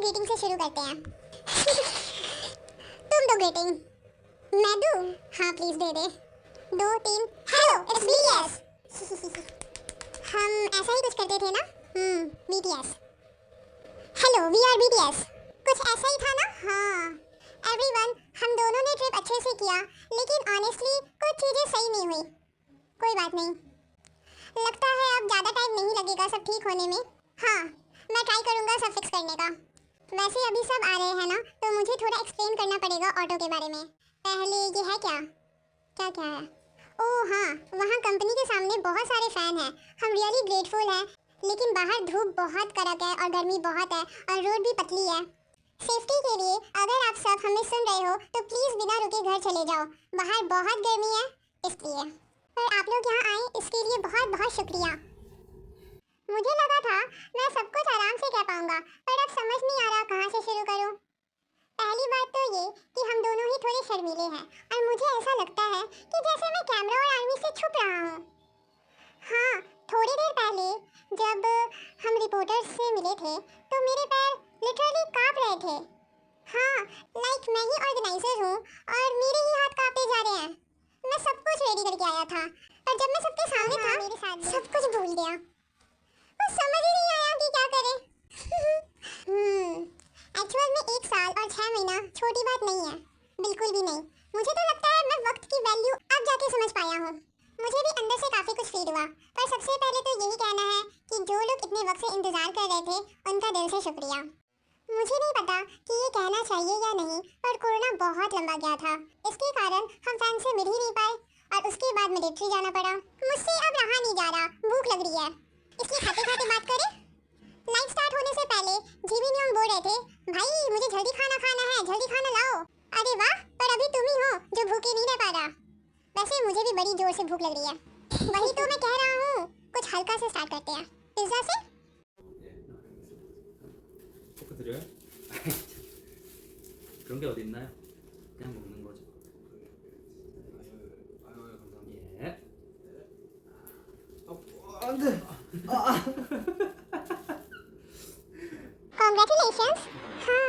Greeting से शुरू करते हैं। तुम दो ग्रीटिंग। मैं दूं? हाँ प्लीज दे दे। 2 3 हेलो इट्स बीटीएस। हम ऐसा ही कुछ करते थे ना? BTS. Hello we are BTS. कुछ ऐसा ही था ना? हाँ एवरीवन, हम दोनों ने ट्रिप अच्छे से किया, लेकिन ऑनेस्टली कुछ चीजें सही नहीं हुई। कोई बात नहीं, लगता है अब ज़्यादा टाइम नहीं लगेगा सब ठीक होने में। हाँ मैं ट्राई करूँगा सब फिक्स करने का। वैसे अभी सब आ रहे हैं ना, तो मुझे थोड़ा एक्सप्लेन करना पड़ेगा ऑटो के बारे में। पहले ये है क्या क्या क्या है? ओह हाँ, वहाँ कंपनी के सामने बहुत सारे फ़ैन हैं। हम रियली ग्रेटफुल हैं, लेकिन बाहर धूप बहुत कड़क है और गर्मी बहुत है और रोड भी पतली है। सेफ्टी के लिए अगर आप सब हमें सुन रहे हो तो प्लीज़ बिना रुके घर चले जाओ, बाहर बहुत गर्मी है इसलिए। पर आप लोग यहाँ आए इसके लिए बहुत बहुत शुक्रिया। मुझे लगा था मैं सब कुछ आराम से कह पाऊंगा, पर अब समझ नहीं आ रहा कहाँ से शुरू करूँ। पहली बात तो ये कि हम दोनों ही थोड़े शर्मीले हैं और मुझे ऐसा लगता है कि जैसे मैं कैमरा और आर्मी से छुप रहा हूँ। हाँ, थोड़ी देर पहले जब हम रिपोर्टर्स से मिले थे तो मेरे पैर लिटरली कांप रहे थे। हाँ, लाइक मैं ही ऑर्गेनाइजर हूँ और मेरे ही हाथ कांपे जा रहे हैं। मैं सब कुछ रेडी करके आया था, पर जब मैं सबके सामने था मेरे साथ सब कुछ भूल गया। वो समझ ही नहीं आया कि क्या करें। एक्चुअल में 1 साल और 6 महीना छोटी बात नहीं है, बिल्कुल भी नहीं। मुझे तो लगता है मैं वक्त की वैल्यू अब जाके समझ पाया हूँ। मुझे भी अंदर से काफ़ी कुछ फील हुआ, पर सबसे पहले तो यही कहना है कि जो लोग इतने वक्त से इंतज़ार कर रहे थे उनका दिल से शुक्रिया। मुझे नहीं पता कि ये कहना चाहिए या नहीं, पर कोरोना बहुत लंबा गया था। इसके कारण हम फैन से मिल ही नहीं पाए और उसके बाद मिलिट्री जाना पड़ा। मुझसे अब रहा नहीं जा रहा, भूख लग रही है, इसलिए खाते खाते बात करें। लाइव स्टार्ट होने से पहले जीवी नियम बोल रहे थे, भाई मुझे जल्दी खाना खाना है, जल्दी खाना लाओ। अरे वाह, पर अभी तुम ही हो जो भूखे नहीं रह पा रहा। वैसे मुझे भी बड़ी जोर से भूख लग रही है। वही तो मैं कह रहा हूँ, कुछ हल्का से स्टार्ट करते हैं। पिज्जा से? 드려요? 그런 게 어디 있나요? 그냥 먹는 거죠. 아유 감사합니다. 예. 안 돼. Congratulations. हाँ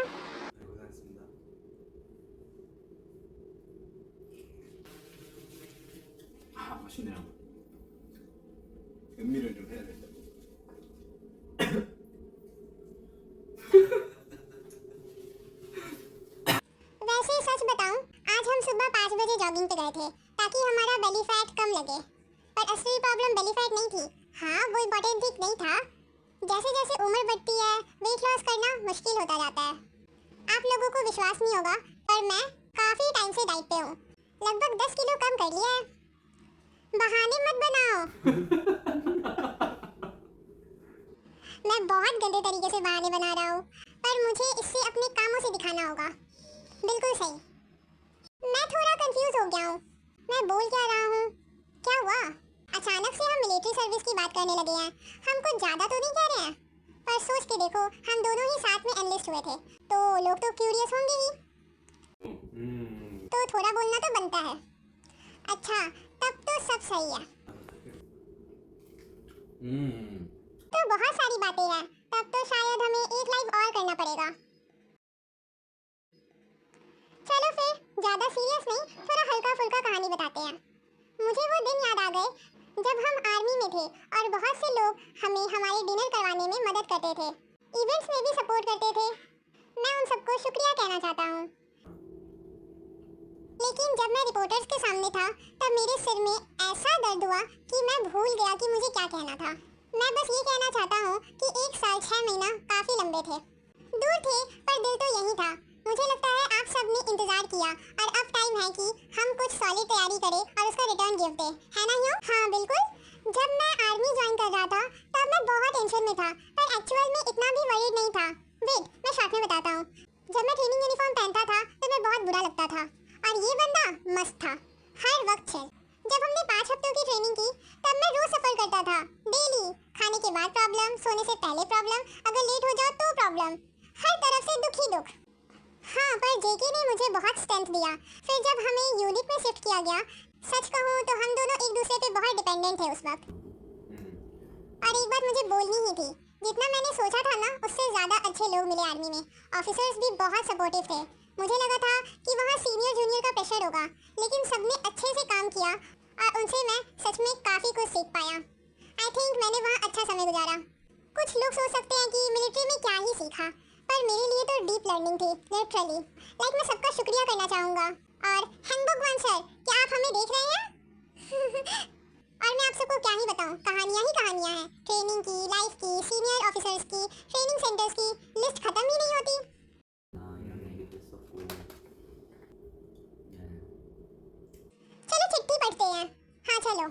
고생했습니다. 맛있네요. 음미를 좀 해야 돼. वैसे सच बताऊं, आज हम सुबह 5 बजे जॉगिंग पे गए थे ताकि हमारा बेली फैट कम लगे, पर असली प्रॉब्लम बेली फैट नहीं थी। हाँ वो इम्पोर्टेंट ठीक नहीं था। जैसे जैसे उम्र बढ़ती है वेट लॉस करना मुश्किल होता जाता है। आप लोगों को विश्वास नहीं होगा, पर मैं काफ़ी टाइम से डाइट पे हूँ, लगभग 10 किलो कम कर लिया है। बहाने मत बनाओ। मैं बहुत गंदे तरीके से बहाने बना रहा हूँ, पर मुझे इससे अपने कामों से दिखाना होगा। बिल्कुल सही। मैं थोड़ा कंफ्यूज हो गया हूँ, मैं बोल क्या रहा हूँ? क्या हुआ? अचानक से हम मिलिट्री सर्विस की बात करने लगे हैं। हम कुछ ज़्यादा तो नहीं कह रहे हैं, पर सोच के देखो हम दोनों ही साथ में एनलिस्ट हुए थे, तो लोग तो क्यूरियस होंगे ही, तो थोड़ा बोलना तो बनता है। अच्छा तब तो सब सही है। तो बहुत सारी बातें हैं, तब तो शायद हमें एक लाइव और करना पड़ेगा। चलो फिर ज़्यादा सीरियस नहीं, थोड़ा हल्का फुल्का कहानी बताते हैं। मुझे वो दिन याद आ गए जब हम आर्मी में थे और बहुत से लोग हमें हमारे डिनर करवाने में मदद करते थे, इवेंट्स में भी सपोर्ट करते थे। मैं उन सबको शुक्रिया कहना चाहता हूँ। लेकिन जब मैं रिपोर्टर्स के सामने था तब मेरे सिर में ऐसा दर्द हुआ कि मैं भूल गया कि मुझे क्या कहना था। मैं बस ये कहना चाहता हूँ कि 1 साल 6 महीना काफ़ी लंबे थे। दूर थे पर दिल तो यही था। मुझे लगता है आप सब ने इंतज़ार किया और अब टाइम है कि हम कुछ सॉलिड तैयारी करें और उसका रिटर्न गिफ्ट दें, है ना ह्यू? हाँ बिल्कुल। जब मैं आर्मी ज्वाइन कर रहा था तब मैं बहुत टेंशन में था, पर एक्चुअल में इतना भी वरीड नहीं था। वेट मैं शॉर्ट में बताता हूँ। जब मैं ट्रेनिंग यूनिफॉर्म पहनता था तो मैं बहुत बुरा लगता था, और ये बंदा मस्त था, हर वक्त चिल। जब हमने 5 हफ्तों की ट्रेनिंग की तब मैं रोज़ सफ़र करता था, डेली। खाने के बाद प्रॉब्लम, सोने से पहले प्रॉब्लम, अगर लेट हो जाओ तो प्रॉब्लम, हर तरफ से दुख ही दुख। हाँ पर जेके ने मुझे बहुत स्ट्रेंथ दिया। फिर जब हमें यूनिट में शिफ्ट किया गया, सच कहूँ तो हम दोनों एक दूसरे पे बहुत डिपेंडेंट थे उस वक्त। और एक बात मुझे बोलनी ही थी जितना मैंने सोचा था ना उससे ज़्यादा अच्छे लोग मिले आर्मी में। ऑफिसर्स भी बहुत सपोर्टिव थे। मुझे लगा था कि वहाँ सीनियर जूनियर का प्रेशर होगा, लेकिन सबने अच्छे से काम किया और उनसे मैं सच में काफ़ी कुछ सीख पाया। आई थिंक मैंने वहाँ अच्छा समय गुजारा। कुछ लोग सोच सकते हैं कि मिलिट्री में क्या ही सीखा, पर मेरे लिए तो डीप लर्निंग थी, लिटरली। मैं सबका शुक्रिया करना चाहूँगा। और हैंडबुक वन सर, क्या आप हमें देख रहे हैं? और मैं आप सबको क्या ही बताऊं, कहानियां ही कहानियां हैं। ट्रेनिंग की, लाइफ की, सीनियर ऑफिसर्स की, ट्रेनिंग सेंटर्स की, लिस्ट खत्म ही नहीं होती। 나 이런 얘기도 했었고. 네. चलो चिट्ठी पढ़ते हैं। हाँ चलो।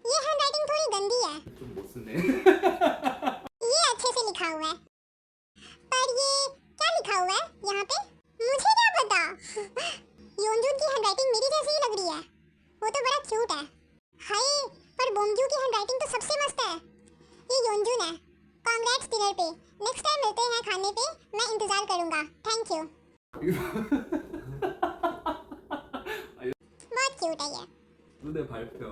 ये हैंडराइटिंग थोड़ी गंदी है। 좀 못 쓰네. ये अच्छे से लिखा हुआ है, पर ये क्या लिखा हुआ है यहाँ पे? मुझे क्या पता। योनजून की हैंडराइटिंग मेरी जैसी ही लग रही है। वो तो बड़ा क्यूट है। हाय, पर बोमजू की हैंडराइटिंग तो सबसे मस्त है। ये योनजून है। कांग्रेट्स डिनर पे। नेक्स्ट टाइम मिलते हैं खाने पे। मैं इंतजार करूंगा। Thank you. बहुत क्यूट है ये। 눈의 발표.